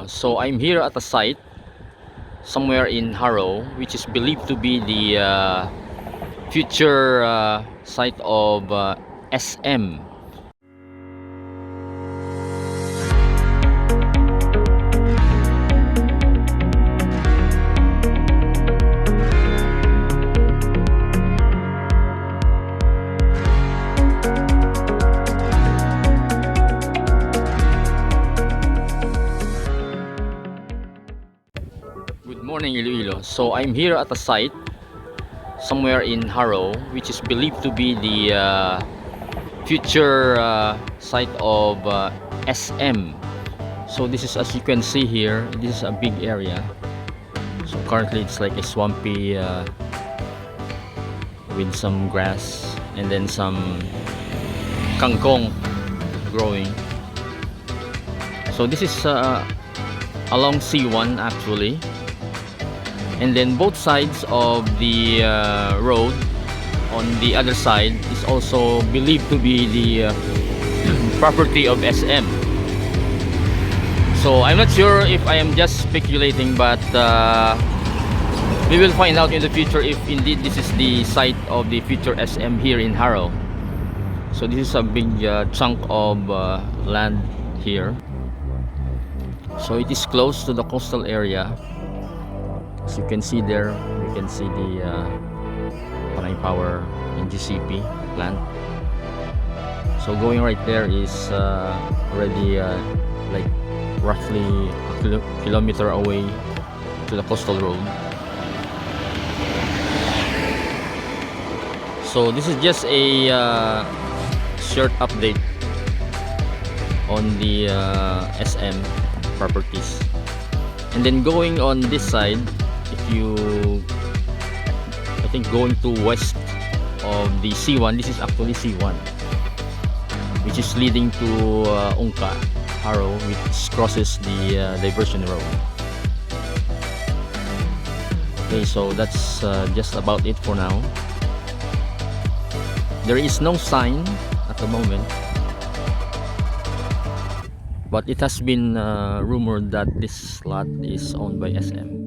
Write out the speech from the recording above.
So I'm here at a site somewhere in Jaro, which is believed to be the future site of SM. Good morning, Iloilo. So I'm here at a site somewhere in Jaro, which is believed to be the future site of SM. So this is, as you can see here, this is a big area. So currently it's like a swampy with some grass and then some kangkong growing. So this is along C1 actually, and then both sides of the road on the other side is also believed to be the property of SM. So I'm not sure if I am just speculating, but we will find out in the future if indeed this is the site of the future SM here in Jaro. So this is a big chunk of land here. So it is close to the coastal area. As you can see there, you can see the Panay Power and GCP plant. So going right there is already like roughly a kilometer away to the coastal road. So this is just a short update on the SM properties. And then going on this side, if you, I think going to west of the C1, this is actually C1, which is leading to Ungka, Jaro, which crosses the diversion road. Okay, so that's just about it for now. There is no sign at the moment, but it has been rumored that this lot is owned by SM.